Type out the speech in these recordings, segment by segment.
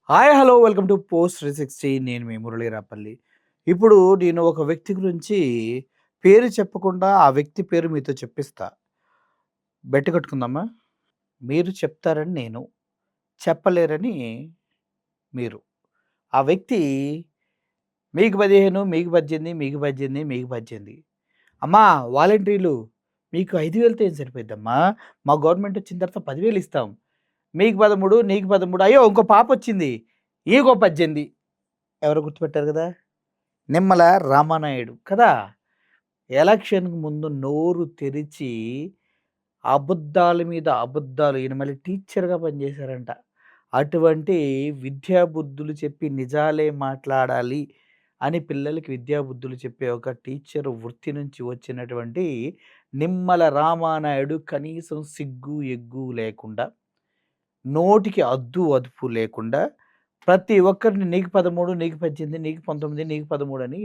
Hi! Hello! Welcome to post 360. నేను మీ మురళీ రాపల్లి. ఇప్పుడు నేను ఒక వ్యక్తి గురించి పేరు చెప్పకుండా ఆ వ్యక్తి పేరు మీతో చెప్పిస్తా. బెట్ కట్టుకుందామా? మీరు చెప్తారని నేను, చెప్పలేరని మీరు. ఆ వ్యక్తి మీకు 15, మీకు 18, మీకు 18, మీకు 18. అమ్మా వాలంటీర్లు మీకు 5,000తో ఏం సరిపోయిద్దమ్మా? మా గవర్నమెంట్ వచ్చిన తర్వాత 10,000 ఇస్తాం. మీకు 13, నీకు 13 అయ్యో! ఇంకో పాపొచ్చింది. ఈకో 18. ఎవరో గుర్తుపెట్టారు గదా! నిమ్మల రామానాయుడు కదా! ఎలక్షన్‌కి ముందు నోరు తెరిచి అబద్ధాల మీద అబద్ధాలు ఈయన మళ్ళీ టీచర్‌గా పనిచేశారంట. అటువంటి విద్యా బుద్ధులు చెప్పి నిజాలే మాట్లాడాలి అని పిల్లలకి విద్యా బుద్ధులు చెప్పే ఒక టీచర్ వృత్తి నుంచి వచ్చినటువంటి నిమ్మల రామానాయుడు కనీసం సిగ్గు, ఎగ్గు లేకుండా నోటికి అద్దు అదుపు లేకుండా ప్రతి ఒక్కరిని నీకు 13, నీకు 18, నీకు 19, నీకు 13 అని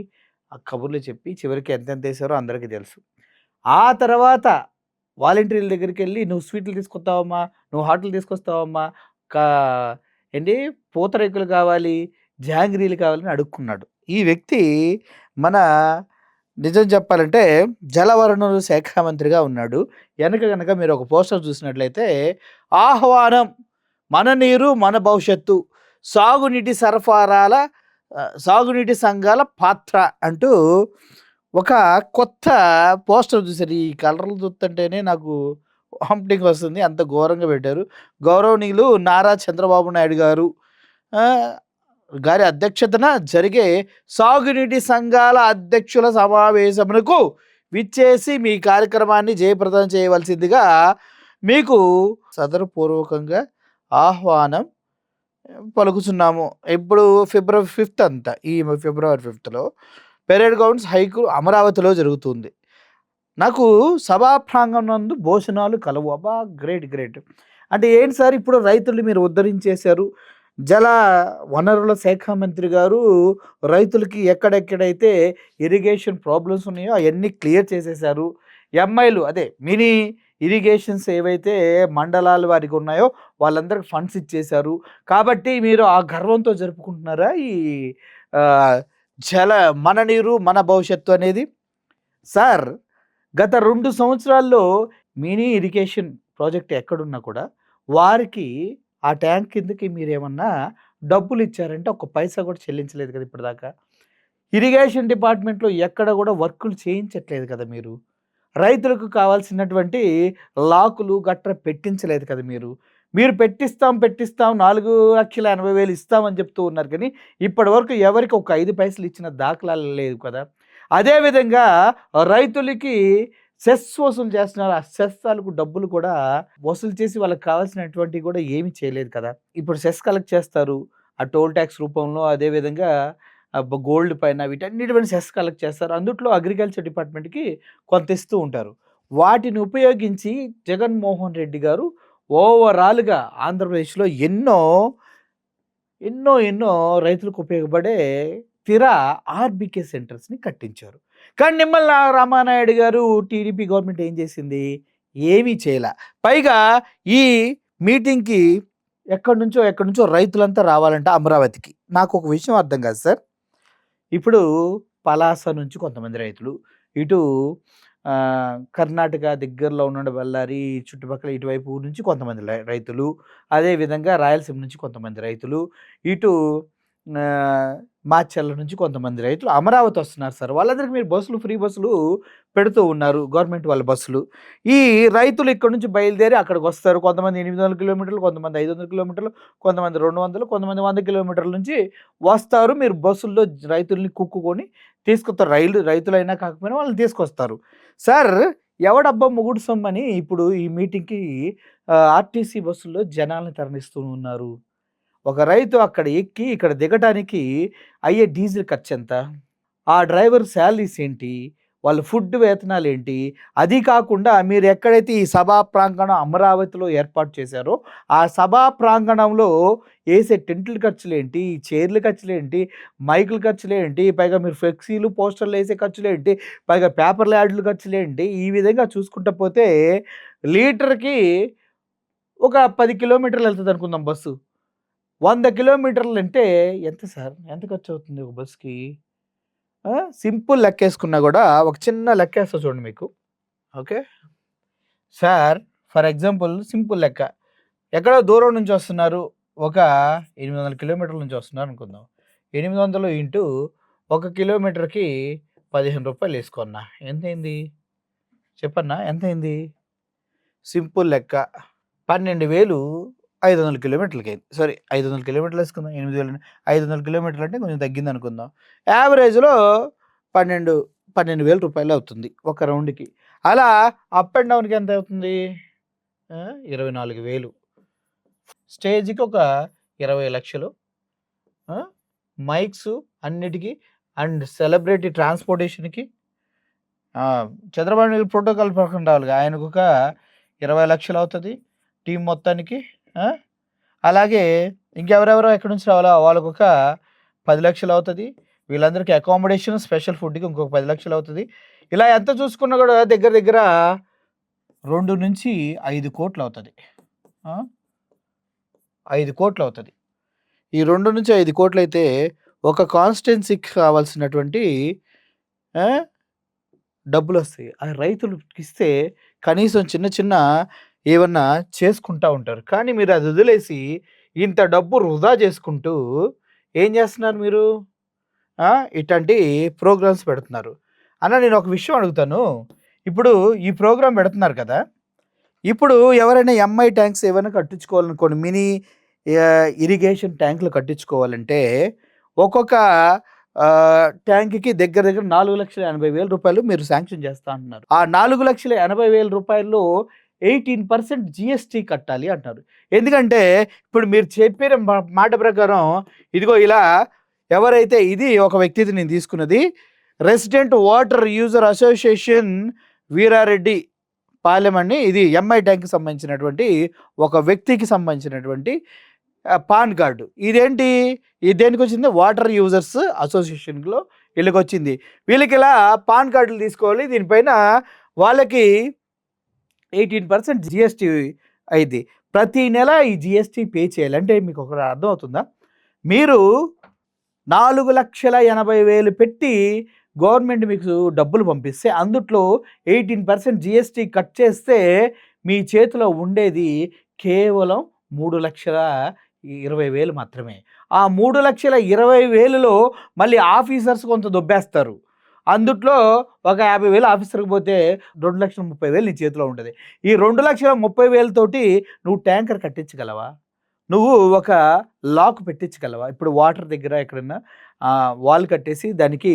ఆ కబుర్లు చెప్పి చివరికి ఎంతెంతేసారో అందరికీ తెలుసు. ఆ తర్వాత వాలంటీర్ల దగ్గరికెళ్ళి "నువ్వు స్వీట్లు తీసుకొస్తావమ్మా, నువ్వు హాట్లు తీసుకొస్తావమ్మా, కా ఏంటి పూతరేకులు కావాలి, జాంగ్రీలు కావాలని" అడుక్కున్నాడు. ఈ వ్యక్తి మన నిజం చెప్పాలంటే జలవనరుల శాఖ మంత్రిగా ఉన్నాడు. వెనక గనక మీరు ఒక పోస్టర్ చూసినట్లయితే ఆహ్వానం మన నీరు మన భవిష్యత్తు సాగునీటి సరఫరాల సాగునీటి సంఘాల పాత్ర అంటూ ఒక కొత్త పోస్టర్ చూసారు. ఈ కలర్లు చూస్తుంటేనే నాకు వామిటింగ్ వస్తుంది. అంత ఘోరంగా పెట్టారు. గౌరవనీయులు నారా చంద్రబాబు నాయుడు గారు గారి అధ్యక్షతన జరిగే సాగునీటి సంఘాల అధ్యక్షుల సమావేశమునకు విచ్చేసి మీ కార్యక్రమాన్ని జయప్రదం చేయవలసిందిగా మీకు సదరపూర్వకంగా ఆహ్వానం పలుకుతున్నాము. ఇప్పుడు ఫిబ్రవరి 5థ్ అంట. ఈ ఫిబ్రవరి 5థ్‌లో పెరేడ్ గ్రౌండ్స్ హైకు అమరావతిలో జరుగుతుంది. నాకు సభా ప్రాంగణం నందు భోజనాలు కలవు. అబ్బా! Great, great. అంటే ఏంటి సార్ ఇప్పుడు రైతుల్ని మీరు ఉద్ధరించేశారు. జల వనరుల శాఖ మంత్రి గారు రైతులకి ఎక్కడెక్కడైతే ఇరిగేషన్ ప్రాబ్లమ్స్ ఉన్నాయో అయన్నీ క్లియర్ చేసేశారు. ఎంఐలు అదే మినీ ఇరిగేషన్స్ ఏవైతే మండలాల వారికి ఉన్నాయో వాళ్ళందరికి ఫండ్స్ ఇచ్చేశారు. కాబట్టి మీరు ఆ గర్వంతో జరుపుకుంటున్నారా ఈ ఆహ్, జల మన నీరు మన భవిష్యత్తు అనేది? సార్ గత 2 సంవత్సరాల్లో మినీ ఇరిగేషన్ ప్రాజెక్ట్ ఎక్కడున్నా కూడా వారికి ఆ ట్యాంక్ కిందకి మీరేమన్నా డబ్బులిచ్చారంటే ఒక్క పైసా కూడా చెల్లించలేదు కదా ఇప్పటిదాకా. ఇరిగేషన్ డిపార్ట్మెంట్‌లో ఎక్కడ కూడా వర్కులు చేయించట్లేదు కదా మీరు. రైతులకు కావాల్సినటువంటి లాకులు గట్రా పెట్టించలేదు కదా మీరు. మీరు పెట్టిస్తాం, పెట్టిస్తాం 4,80,000 ఇస్తామని చెప్తూ ఉన్నారు కానీ ఇప్పటివరకు ఎవరికి ఒక 5 పైసలు ఇచ్చిన దాఖలాలు లేవు కదా! అదే విధంగా రైతులకి సెస్ వసూలు చేస్తున్నారు. ఆ సెస్ తాలూకు డబ్బులు కూడా వసూలు చేసి వాళ్ళకి కావాల్సినటువంటివి కూడా ఏమి చేయలేదు కదా! ఇప్పుడు సెస్ కలెక్ట్ చేస్తారు. ఆ టోల్ టాక్స్ రూపంలో అదే విధంగా గోల్డ్ పైన వీటన్నిటి పైన సెస్ కలెక్ట్ చేస్తారు. అందుట్లో అగ్రికల్చర్ డిపార్ట్మెంట్‌కి కొంత ఇస్తూ ఉంటారు. వాటిని ఉపయోగించి జగన్మోహన్ రెడ్డి గారు ఓవరాల్‌గా ఆంధ్రప్రదేశ్‌లో ఎన్నో రైతులకు ఉపయోగపడే ఆర్‌బీకే సెంటర్స్‌ని కట్టించారు. కానీ నిమ్మల రామానాయుడు గారు టీడీపీ గవర్నమెంట్ ఏం చేసింది? ఏమీ చేయలా. పైగా ఈ మీటింగ్‌కి ఎక్కడి నుంచో రైతులంతా రావాలంట అమరావతికి. నాకొక విషయం అర్థం కాదు సార్. ఇప్పుడు పలాస నుంచి కొంతమంది రైతులు, ఇటు కర్ణాటక దగ్గరలో ఉన్న బళ్ళారి చుట్టుపక్కల ఇటువైపు నుంచి కొంతమంది రైతులు, అదేవిధంగా రాయలసీమ నుంచి కొంతమంది రైతులు, ఇటు ఆహ్, మాచర్ల నుంచి కొంతమంది రైతులు అమరావతి వస్తున్నారు సార్. వాళ్ళందరికీ మీరు బస్సులు ఫ్రీ బస్సులు పెడుతూ ఉన్నారు. గవర్నమెంట్ వాళ్ళ బస్సులు. ఈ రైతులు ఇక్కడి నుంచి బయలుదేరి అక్కడికొస్తారు. కొంతమంది 800 కిలోమీటర్లు, కొంతమంది 500 కిలోమీటర్లు, కొంతమంది 200, కొంతమంది 100 కిలోమీటర్ల నుంచి వస్తారు. మీరు బస్సుల్లో రైతుల్ని కుక్కుకొని తీసుకొస్తారు. రైతులైనా కాకపోయినా వాళ్ళని తీసుకొస్తారు. సార్ ఎవడబ్బా మొగుడు సొమ్మని ఇప్పుడు ఈ మీటింగ్‌కి ఆర్టీసీ బస్సుల్లో జనాల్ని తరలిస్తూ ఉన్నారు. ఒక రైతు అక్కడ ఎక్కి ఇక్కడ దిగటానికి అయ్యే డీజిల్ ఖర్చెంత? ఆ డ్రైవర్ శాలరీస్ ఏంటి? వాళ్ళ ఫుడ్ వేతనాలేంటి? అది కాకుండా మీరు ఎక్కడైతే ఈ సభా ప్రాంగణం అమరావతిలో ఏర్పాటు చేశారో, ఆ సభా ప్రాంగణంలో ఏసే టెంట్‌ల ఖర్చులేంటి? చైర్‌ల ఖర్చులేంటి? మైకుల ఖర్చులేంటి? పైగా మీరు ఫ్లెక్సీలు, పోస్టర్‌లేసే ఖర్చులేంటి? పైగా పేపర్‌ల యాడ్‌ల ఖర్చులేంటి? ఈ విధంగా చూసుకుంటా పోతే లీటర్‌కి ఒక 10 కిలోమీటర్లు ఎళ్తదనుకుందాం బస్సు. 100 కిలోమీటర్లు అంటే ఎంత సార్? ఎంత ఖర్చవుతుంది ఒక బస్‌కి? సింపుల్ లెక్కేసుకున్నా గూడా ఒక చిన్న లెక్కేస్తా చూడండి మీకు. Okay. Sir for example simple లెక్క. ఎక్కడో దూరం నుంచి వస్తున్నారు. ఒక 800 కిలోమీటర్ల నుంచి వస్తున్నారనుకుందాం. 800 ఇంటూ 1 కిలోమీటర్‌కి రూ. 15 ఏసుకో అన్నా. ఎంతయింది? చెప్పన్నా ఎంతయింది? సింపుల్ లెక్క. 12,000 500 కిలోమీటర్లకయింది. సారీ 500 కిలోమీటర్లేసుకుందాం. 8,000 500 కిలోమీటర్లంటే కొంచెం తగ్గిందనుకుందాం. యావరేజ్‌లో 12, రూ. 12,000 అవుతుంది ఒక రౌండ్‌కి. అలా అప్ అండ్ డౌన్‌కి ఎంతవుతుంది? 24,000. స్టేజ్‌కి ఒక 20,00,000. మైక్స్ అన్నిటికి అండ్ సెలబ్రిటీ ట్రాన్స్‌పోర్టేషన్‌కి చంద్రబాబు నాయుడు ప్రోటోకాల్ ప్రకారం రావాలిగా. ఆయనకొక 20,00,000 అవుతది టీమ్ మొత్తానికి. అలాగే ఇంకెవరెవరో ఎక్కడి నుంచి రావాలో వాళ్ళకొక 10,00,000 అవుతది. వీళ్ళందరికీ అకామిడేషన్, స్పెషల్ ఫుడ్‌కి ఇంకొక 10,00,000 అవుతది. ఇలా ఎంత చూసుకున్నా గూడా దగ్గర దగ్గర 2-5 కోట్లు అవుతది. 5 కోట్లు అవుతది. ఈ 2-5 కోట్లయితే ఒక కాన్స్టిట్యున్సీకి కావాల్సినటువంటి డబ్బులొస్తాయి. ఆ రైతులకిస్తే కనీసం చిన్న చిన్న ఏవన్నా చేసుకుంటా ఉంటారు. కానీ మీరు అది వదిలేసి ఇంత డబ్బు వృధా చేసుకుంటూ ఏం చేస్తున్నారు మీరు? ఇట్లాంటి ప్రోగ్రామ్స్ పెడుతున్నారు. అన్న నేను ఒక విషయం అడుగుతాను. ఇప్పుడు ఈ ప్రోగ్రామ్ పెడుతున్నారు కదా! ఇప్పుడు ఎవరైనా ఎంఐ ట్యాంక్స్ ఏవైనా కట్టించుకోవాలనుకోండి మినీ ఇరిగేషన్ ట్యాంకులు కట్టించుకోవాలంటే ఒక్కొక్క ట్యాంక్‌కి దగ్గర దగ్గర రూ. 4,80,000 మీరు శాంక్షన్ చేస్తా అంటున్నారు. ఆ 4,80,000లో 18% జీఎస్టీ కట్టాలి అంటారు. ఎందుకంటే ఇప్పుడు మీరు చెప్పిన మాట ప్రకారం ఇదిగో ఇలా ఎవరైతే ఇది ఒక వ్యక్తిది నేను తీసుకున్నది. Resident water user association Veerareddy Palem అని ఇది ఎంఐ ట్యాంక్‌కి సంబంధించినటువంటి ఒక వ్యక్తికి సంబంధించినటువంటి పాన్ కార్డు. ఇదేంటి? ఇది దేనికొచ్చింది? వాటర్ యూజర్స్ అసోసియేషన్‌లో వీళ్ళకొచ్చింది. వీళ్ళకిలా పాన్ కార్డులు తీసుకోవాలి. దీనిపైన వాళ్ళకి 18% జీఎస్టీ అయిద్ది. ప్రతి నెల ఈ జీఎస్టీ పే చేయాలి. అంటే మీకు ఒకటి అర్థమవుతుందా? మీరు 4,80,000 పెట్టి గవర్నమెంట్ మీకు డబ్బులు పంపిస్తే అందుట్లో 18% జీఎస్టీ కట్ చేస్తే మీ చేతిలో ఉండేది కేవలం 3,20,000 మాత్రమే. ఆ 3,20,000లో మళ్ళీ ఆఫీసర్స్ కొంత దొబ్బేస్తారు. అందుట్లో ఒక 50,000 ఆఫీసర్‌కి పోతే 2,30,000 నీ చేతిలో ఉంటది. ఈ 2,30,000 తోటి నువ్వు ట్యాంకర్ కట్టించగలవా? నువ్వు ఒక లాక్ పెట్టించగలవా? ఇప్పుడు వాటర్ దగ్గర ఎక్కడన్నా వాల్ కట్టేసి దానికి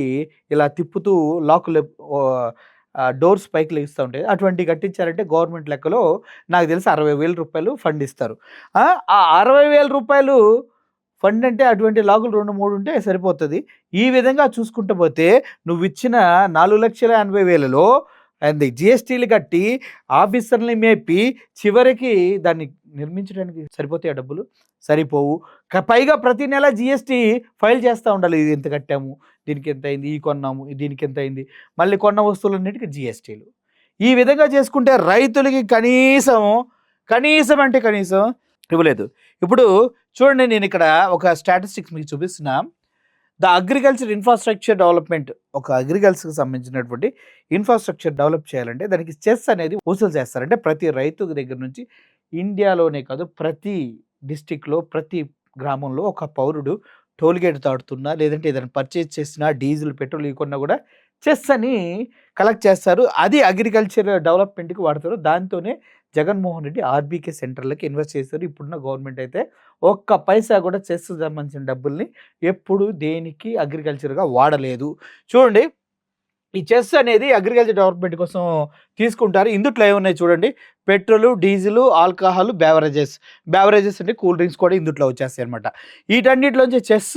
ఇలా తిప్పుతూ లాకులు డోర్స్ పైకి లెగిస్తా ఉంటాయి. అటువంటివి కట్టించారంటే గవర్నమెంట్ లెక్కలో నాకు తెలిసి రూ. 60,000 ఫండ్ ఇస్తారు. ఆ రూ. 60,000 ఫండ్ అంటే అటువంటి లాకులు 2, 3 ఉంటే సరిపోతది. ఈ విధంగా చూసుకుంటూ పోతే నువ్విచ్చిన 4,80,000లో అండ్ జీఎస్టీలు కట్టి ఆఫీసర్‌లని మేపి చివరికి దాన్ని నిర్మించడానికి సరిపోతాయా డబ్బులు? సరిపోవు. పైగా ప్రతి నెల జీఎస్టీ ఫైల్ చేస్తా ఉండాలి. ఇది ఇంత కట్టాము, దీనికి ఎంతయింది, ఇయి కొన్నాము, దీనికి ఎంతయింది, మళ్ళీ కొన్న వస్తువులన్నిటికి జీఎస్టీలు. ఈ విధంగా చేసుకుంటే రైతులకి కనీసం అంటే కనీసం ఇవ్వలేదు. ఇప్పుడు చూడండి నేనిక్కడ ఒక స్టాటిస్టిక్స్ మీకు చూపిస్తున్నా. ద అగ్రికల్చర్ ఇన్‌ఫ్రాస్ట్రక్చర్ డెవలప్‌మెంట్ ఒక అగ్రికల్చర్‌కి సంబంధించినటువంటి ఇన్‌ఫ్రాస్ట్రక్చర్ డెవలప్ చేయాలంటే దానికి సెస్ అనేది వసూలు చేస్తారు. అంటే ప్రతి రైతు దగ్గర నుంచి ఇండియాలోనే కాదు ప్రతి డిస్ట్రిక్ట్‌లో, ప్రతి గ్రామంలో ఒక పౌరుడు టోల్ గేట్ దాటుతున్నా, లేదంటే ఏదైనా పర్చేజ్ చేసినా, డీజిల్, పెట్రోల్ ఇవి కొన్నా కూడా సెస్ అని కలెక్ట్ చేస్తారు. అది అగ్రికల్చర్ డెవలప్‌మెంట్‌కి వాడతారు. దాంతోనే జగన్మోహన్ రెడ్డి ఆర్బీకే సెంటర్‌లకి ఇన్వెస్ట్ చేశారు. ఇప్పుడున్న గవర్నమెంట్ అయితే ఒక్క పైసా కూడా సెస్‌కి సంబంధించిన డబ్బుల్ని ఎప్పుడు దేనికి అగ్రికల్చర్‌గా వాడలేదు. చూడండి ఈ చెస్ అనేది అగ్రికల్చర్ డెవలప్‌మెంట్ కోసం తీసుకుంటారు. ఇందుట్లో ఏమున్నాయి చూడండి. పెట్రోలు, డీజిలు, ఆల్కహాల్, బెవరేజెస్ అంటే కూల్ డ్రింక్స్ కూడా ఇందుట్లో వచ్చేస్తాయన్నమాట. వీటన్నిటిలోంచి చెస్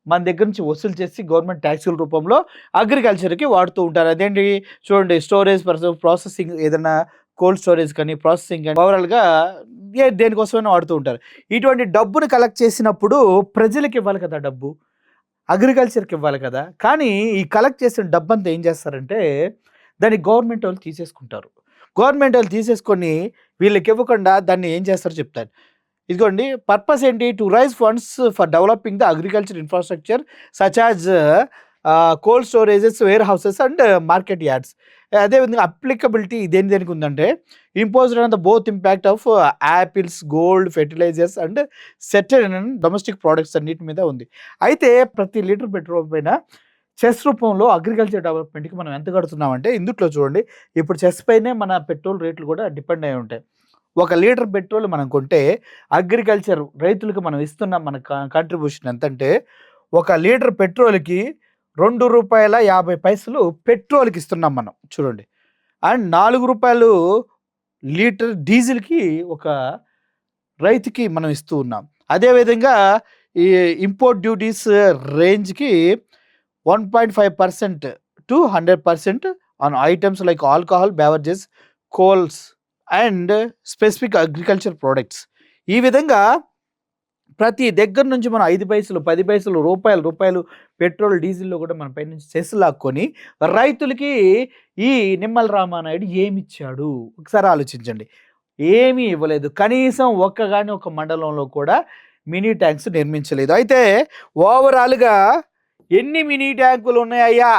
మన దగ్గర నుంచి వసూలు చేసి గవర్నమెంట్ ట్యాక్సుల రూపంలో అగ్రికల్చర్‌కి వాడుతూ ఉంటారు. అదేంటి చూడండి స్టోరేజ్ ప్రాసెసింగ్ ఏదైనా కోల్డ్ స్టోరేజ్ కానీ, ప్రాసెసింగ్ కానీ ఓవరాల్‌గా దేనికోసమైనా వాడుతూ ఉంటారు. ఇటువంటి డబ్బును కలెక్ట్ చేసినప్పుడు ప్రజలకి ఇవ్వాలి కదా డబ్బు. అగ్రికల్చర్‌కి ఇవ్వాలి కదా! కానీ ఈ కలెక్ట్ చేసిన డబ్బంతా ఏం చేస్తారంటే దాన్ని గవర్నమెంట్ వాళ్ళు తీసేసుకుంటారు. గవర్నమెంట్ వాళ్ళు తీసేసుకొని వీళ్ళకి ఇవ్వకుండా దాన్ని ఏం చేస్తారో చెప్తాను. ఇదిగోండి పర్పస్ ఏంటి? To raise funds for developing the agriculture infrastructure such as cold storages, warehouses and market yards. అదేవిధంగా అప్లికబిలిటీ దేనికి ఉందంటే imposed on the both impact of apples, gold, fertilizers and certain domestic products అన్నిటి మీద ఉంది. అయితే ప్రతి litre petrol పైన cess రూపంలో అగ్రికల్చర్ డెవలప్‌మెంట్‌కి మనం ఎంత కడుతున్నామంటే ఇందుట్లో చూడండి. ఇప్పుడు చెస్ పైనే మన పెట్రోల్ రేట్లు కూడా డిపెండ్ అయ్యి ఉంటాయి. ఒక లీటర్ పెట్రోల్ మనం కొంటే అగ్రికల్చర్ రైతులకు మనం ఇస్తున్న మన కాంట్రిబ్యూషన్ ఎంతంటే ఒక లీటర్ పెట్రోల్‌కి రూ. 2.50 పెట్రోల్‌కి ఇస్తున్నాం మనం చూడండి. అండ్ రూ. 4 లీటర్ డీజిల్‌కి ఒక రైతుకి మనం ఇస్తూ ఉన్నాం. అదేవిధంగా ఈ ఇంపోర్ట్ డ్యూటీస్ రేంజ్‌కి 1.5% to 100% on items like alcohol, beverages, coals and specific agriculture products. ఈ విధంగా ప్రతి దగ్గర నుంచి మనం 5 పైసలు, 10 పైసలు, రూపాయలు పెట్రోల్, డీజిల్‌లో కూడా మన పై నుంచి సెస్ లాక్కొని రైతులకి ఈ నిమ్మల రామానాయుడు ఏమిచ్చాడు? ఒకసారి ఆలోచించండి. ఏమీ ఇవ్వలేదు. కనీసం ఒక మండలంలో కూడా మినీ ట్యాంక్స్ నిర్మించలేదు. అయితే ఓవరాల్‌గా ఎన్ని మినీ ట్యాంకులు ఉన్నాయ్యా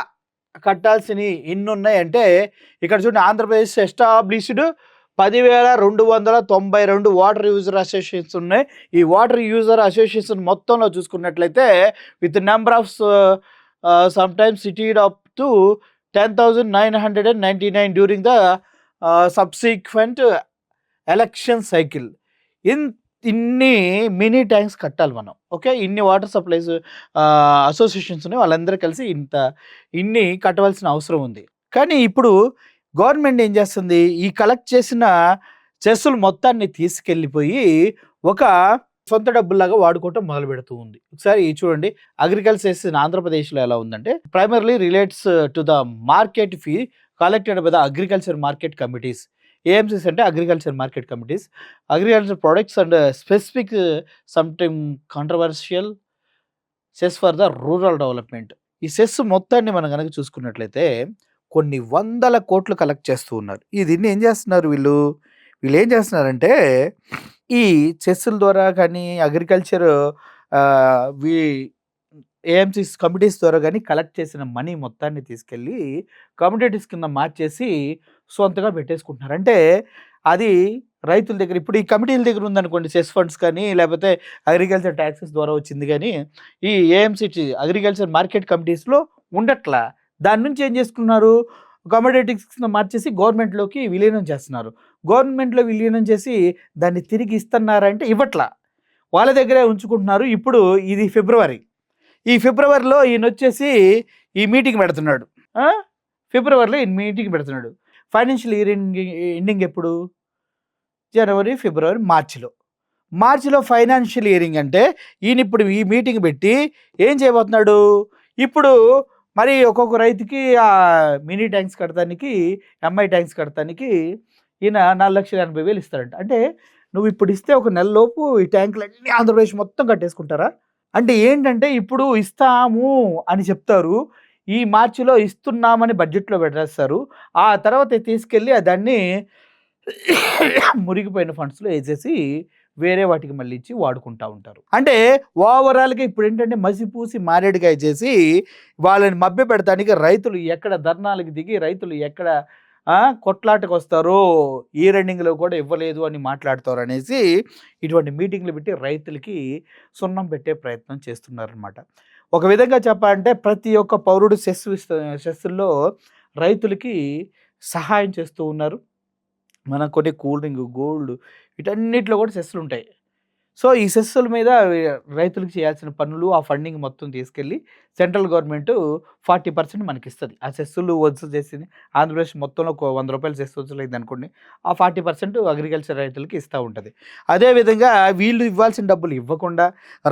కట్టాల్సినవి ఎన్నున్నాయంటే ఇక్కడ చూడండి Andhra Pradesh established 10,292 water user associations ఉన్నాయి. ఈ వాటర్ యూజర్ అసోసియేషన్ మొత్తంలో చూసుకున్నట్లయితే with number of sometimes cited up to 10,999 during the subsequent election cycle. ఇన్ని మినీ ట్యాంక్స్ కట్టాలి మనం. ఓకే. ఇన్ని వాటర్ సప్లైస్ అసోసియేషన్స్ ఉన్నాయి. వాళ్ళందరూ కలిసి ఇన్ని కట్టవలసిన అవసరం ఉంది. కానీ ఇప్పుడు గవర్నమెంట్ ఏం చేస్తుంది? ఈ కలెక్ట్ చేసిన చెస్సులు మొత్తాన్ని తీసుకెళ్ళిపోయి ఒక సొంత డబ్బుల్లాగా వాడుకోవటం మొదలు పెడుతూ ఉంది. ఒకసారి చూడండి అగ్రికల్చర్ సెస్ ఇన్ ఆంధ్రప్రదేశ్‌లో ఎలా ఉందంటే primarily relates to the market fee collected by the agriculture market committees. AMCs అంటే agriculture market committees. Agriculture products and specific sometime controversial cess for the rural development. ఈ సెస్ మొత్తాన్ని మనం గనక చూసుకున్నట్లయితే కొన్ని వందల కోట్లు కలెక్ట్ చేస్తూ ఉన్నారు. దీన్ని ఏం చేస్తున్నారు వీళ్ళు ఏం చేస్తున్నారంటే ఈ చెస్సుల ద్వారా కానీ అగ్రికల్చర్ ఏఎంసీస్ కమిటీస్ ద్వారా కానీ కలెక్ట్ చేసిన మనీ మొత్తాన్ని తీసుకెళ్ళి కమ్యూనిటీస్ కింద మార్చేసి సొంతగా పెట్టేసుకుంటున్నారు. అంటే అది రైతుల దగ్గర ఇప్పుడు ఈ కమిటీల దగ్గర ఉందనుకోండి సెస్ ఫండ్స్ కానీ లేకపోతే అగ్రికల్చర్ ట్యాక్సెస్ ద్వారా వచ్చింది కానీ ఈ ఏఎంసీ అగ్రికల్చర్ మార్కెట్ కమిటీస్లో ఉండట్లా. దాని నుంచి ఏం చేసుకున్నారు? కమోడిటీస్ మార్చేసి గవర్నమెంట్‌లోకి విలీనం చేస్తున్నారు. గవర్నమెంట్‌లో విలీనం చేసి దాన్ని తిరిగి ఇస్తున్నారంటే ఇవ్వట్లా. వాళ్ళ దగ్గరే ఉంచుకుంటున్నారు. ఇప్పుడు ఇది ఫిబ్రవరి. ఈ ఫిబ్రవరిలో ఈయనొచ్చేసి ఈ మీటింగ్ పెడుతున్నాడు. ఫిబ్రవరిలో ఈయన మీటింగ్ పెడుతున్నాడు. ఫైనాన్షియల్ ఇయర్ ఎండింగ్ ఎప్పుడు? జనవరి, ఫిబ్రవరి, మార్చిలో ఫైనాన్షియల్ ఇయరింగ్ అంటే ఈయన ఇప్పుడు ఈ మీటింగ్ పెట్టి ఏం చేయబోతున్నాడు? ఇప్పుడు మరి ఒక్కొక్క రైతుకి మినీ ట్యాంక్స్ కడతానికి, ఎంఐ ట్యాంక్స్ కడతానికి ఈయన 4,80,000 ఇస్తాడంట. అంటే నువ్వు ఇప్పుడు ఇస్తే ఒక నెలలోపు ఈ ట్యాంకులన్నీ ఆంధ్రప్రదేశ్ మొత్తం కట్టేసుకుంటారా? అంటే ఏంటంటే ఇప్పుడు ఇస్తాము అని చెప్తారు. ఈ మార్చిలో ఇస్తున్నామని బడ్జెట్‌లో పెట్టేస్తారు. ఆ తర్వాత తీసుకెళ్ళి దాన్ని మురిగిపోయిన ఫండ్స్‌లో ఏసేసి వేరే వాటికి మళ్ళీ ఇచ్చి వాడుకుంటా ఉంటారు. అంటే ఓవరాల్‌గా ఇప్పుడు ఏంటంటే మసిపూసి మారేడుకాయ చేసి వాళ్ళని మభ్యపెడతానికి రైతులు ఎక్కడ ధర్నాలకు దిగి రైతులు ఎక్కడ కొట్లాటకు వస్తారో ఈ రన్నింగ్‌లో కూడా ఇవ్వలేదు అని మాట్లాడతారు అనేసి ఇటువంటి మీటింగ్‌లు పెట్టి రైతులకి సున్నం పెట్టే ప్రయత్నం చేస్తున్నారనమాట. ఒక విధంగా చెప్పాలంటే ప్రతి ఒక్క పౌరుడు సెస్సుల్లో రైతులకి సహాయం చేస్తూ ఉన్నారు. మనం కొన్ని కూల్ డ్రింక్, గోల్డ్ వీటన్నిటిలో కూడా సెస్సులు ఉంటాయి. సో ఈ సెస్సుల మీద రైతులకు చేయాల్సిన పన్నులు ఆ ఫండింగ్ మొత్తం తీసుకెళ్ళి సెంట్రల్ గవర్నమెంట్ 40% మనకిస్తుంది. ఆ సెస్సులు వసూలు చేసింది ఆంధ్రప్రదేశ్ మొత్తంలో ₹100 సెస్ వసూలైంది అనుకోండి. ఆ 40% అగ్రికల్చర్ రైతులకి ఇస్తూ ఉంటుంది. అదేవిధంగా వీళ్ళు ఇవ్వాల్సిన డబ్బులు ఇవ్వకుండా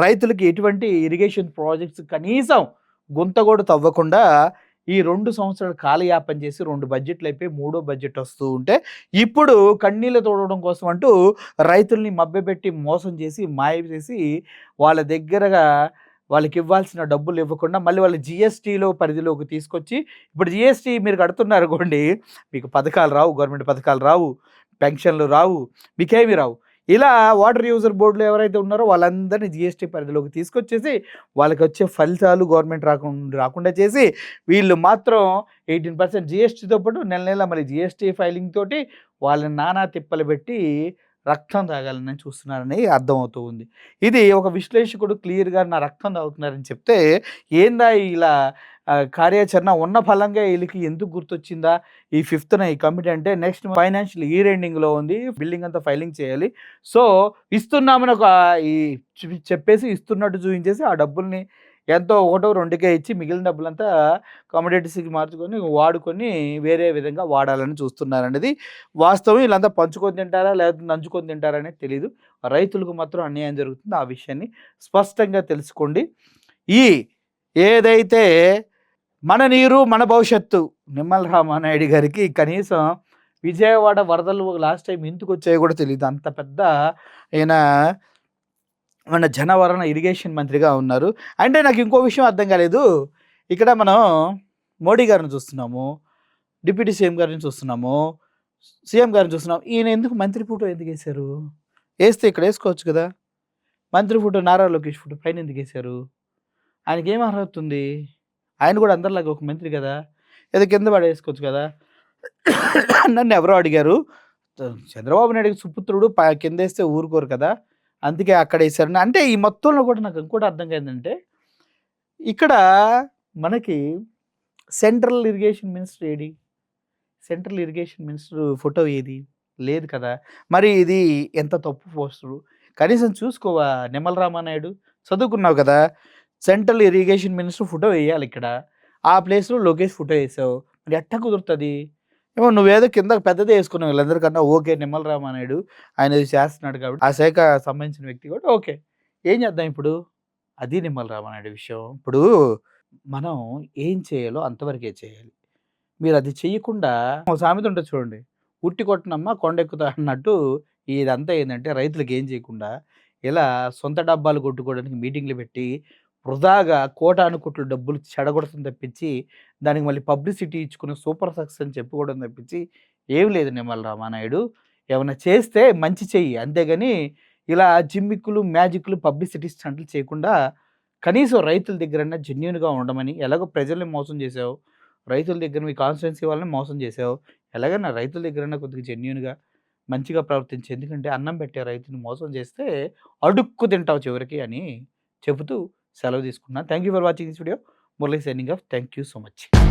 రైతులకి ఎటువంటి ఇరిగేషన్ ప్రాజెక్ట్స్ కనీసం గుంత కూడా తవ్వకుండా ఈ 2 సంవత్సరాలు కాలయాపన చేసి 2 బడ్జెట్లు అయిపోయి 3వ బడ్జెట్ వస్తూ ఉంటే ఇప్పుడు కన్నీళ్లు తోడవడం కోసం అంటూ రైతుల్ని మభ్యపెట్టి మోసం చేసి మాయ చేసి వాళ్ళ దగ్గరగా వాళ్ళకి ఇవ్వాల్సిన డబ్బులు ఇవ్వకుండా మళ్ళీ వాళ్ళ జిఎస్టీలో పరిధిలోకి తీసుకొచ్చి ఇప్పుడు జిఎస్టీ మీరు కడుతున్నారు అనుకోండి మీకు పథకాలు రావు, గవర్నమెంట్ పథకాలు రావు, పెన్షన్లు రావు, మీకేమీ రావు. ఇలా వాటర్ యూజర్ బోర్డులో ఎవరైతే ఉన్నారో వాళ్ళందరినీ జీఎస్టీ పరిధిలోకి తీసుకొచ్చేసి వాళ్ళకొచ్చే ఫలితాలు గవర్నమెంట్ రాకుండా చేసి వీళ్ళు మాత్రం 18% జీఎస్టీతో పాటు నెల నెల మళ్ళీ జీఎస్టీ ఫైలింగ్ తోటి వాళ్ళని నానా తిప్పలు పెట్టి రక్తం తాగాలని చూస్తున్నారని అర్థమవుతూ ఉంది. ఇది ఒక విశ్లేషకుడు క్లియర్‌గా నా రక్తం తాగుతున్నారని చెప్తే ఏందా ఇలా కార్యాచరణ ఉన్న ఫలంగా ఈళ్ళకి ఎందుకు గుర్తొచ్చిందా? ఈ 5థ్‌న ఈ కమిటీ అంటే నెక్స్ట్ ఫైనాన్షియల్ ఇయర్ ఎండింగ్‌లో ఉంది. బిల్డింగ్ అంతా ఫైలింగ్ చేయాలి. సో, ఇస్తున్నామని ఒక ఈ చెప్పేసి ఇస్తున్నట్టు చూయించేసి ఆ డబ్బుల్ని ఎంతో ఒకటో, రెండుకే ఇచ్చి మిగిలిన డబ్బులంతా కమోడిటీస్‌కి మార్చుకొని వాడుకొని వేరే విధంగా వాడాలని చూస్తున్నారనేది వాస్తవం. ఈళ్ళంతా పంచుకొని తింటారా? లేకపోతే నంచుకొని తింటారా అనేది తెలీదు. రైతులకు మాత్రం అన్యాయం జరుగుతుంది. ఆ విషయాన్ని స్పష్టంగా తెలుసుకోండి. ఈ ఏదైతే మన నీరు మన భవిష్యత్తు నిమ్మల రామానాయుడు గారికి కనీసం విజయవాడ వరదలు లాస్ట్ టైం ఎందుకొచ్చాయో కూడా తెలీదు. అంత పెద్ద ఈయన మన జనవరణ ఇరిగేషన్ మంత్రిగా ఉన్నారు. అంటే నాకు ఇంకో విషయం అర్థం కాలేదు. ఇక్కడ మనం మోడీ గారిని చూస్తున్నాము. డిప్యూటీ సీఎం గారిని చూస్తున్నాము. సీఎం గారిని చూస్తున్నాం. ఈయన ఎందుకు మంత్రి ఫోటో ఎందుకేశారు? ఏస్తే ఇక్కడ ఏసుకోవచ్చు కదా! మంత్రి ఫోటో నారా లోకేష్ ఫోటో పైన ఎందుకేశారు? ఆయనకేం అర్హత ఉంది? ఆయన కూడా అందరిలాగా ఒక మంత్రి కదా! ఏదో కింద పడేసుకోవచ్చు కదా! నన్ను ఎవరో అడిగారు. చంద్రబాబు నాయుడుకి సుపుత్రుడు కిందేస్తే ఊరుకోరు కదా! అందుకే అక్కడేశారని. అంటే ఈ మొత్తంలో కూడా నాకు ఇంకోటి అర్థం కానిదేంటంటే, ఇక్కడ మనకి central irrigation minister AD? Central irrigation minister photo ఏది? లేదు కదా! మరి ఇది ఎంత తప్పు పోస్టరు. కనీసం చూసుకోవా నిమ్మల రామానాయుడు? చదువుకున్నావు కదా! సెంట్రల్ ఇరిగేషన్ మినిస్టర్ ఫోటో వేయాలిక్కడ. ఆ ప్లేస్‌లో లోకేష్ ఫోటో ఏసావు. మరి ఎట్టా కుదురుతది? ఏమో నువ్వేదో కింద పెద్దదే యేసుకున్నావు వీళ్ళందరికన్నా ఓకే. నిమ్మల రామానాయుడు ఆయన ఇది చేస్తున్నాడు కాబట్టి, ఆ శాఖ సంబంధించిన వ్యక్తి కూడా ఓకే. ఏం చేద్దాం ఇప్పుడు? అది నిమ్మల రామానాయుడు విషయం. ఇప్పుడు మనం ఏం చేయాలో అంతవరకే చేయాలి. మీరది చెయ్యకుండా ఒక సామెత ఉంటది చూడండి. "ఉట్టి కొట్టనమ్మ కొండెక్కుతా" అన్నట్టు ఇదంతా ఏందంటే రైతులకి ఏం చేయకుండా ఇలా సొంత డబ్బాలు కొట్టుకోవడానికి మీటింగ్‌లు పెట్టి వృధాగా కోటానుకోట్ల డబ్బులు చెడగొడతం తప్పించి, దానికి మళ్ళీ పబ్లిసిటీ ఇచ్చుకుని సూపర్ సక్సెస్ అని చెప్పుకోవడం తప్పించి ఏమి లేదు నిమ్మల రామానాయుడు. ఏమన్నా చేస్తే మంచి చెయ్యి. అంతేగాని ఇలా జిమ్మిక్కులు, మ్యాజిక్‌లు, పబ్లిసిటీ స్టంట్లు చేయకుండా కనీసం రైతుల దగ్గరన్నా జెన్యూన్‌గా ఉండమని, ఎలాగో ప్రజల్ని మోసం చేసావు. రైతుల దగ్గర మీ కాన్స్టిట్యుయెన్సీ వాళ్ళని మోసం చేసావు. ఎలాగైనా రైతుల దగ్గరన్నా కొద్దిగా జెన్యూన్‌గా, మంచిగా ప్రవర్తించు. ఎందుకంటే అన్నం పెట్టే రైతుని మోసం చేస్తే అడుక్కు తింటావు చివరికి అని చెబుతూ సెలవు తీసుకున్నాను. Thank you for watching this video. Murali signing off. Thank you so much.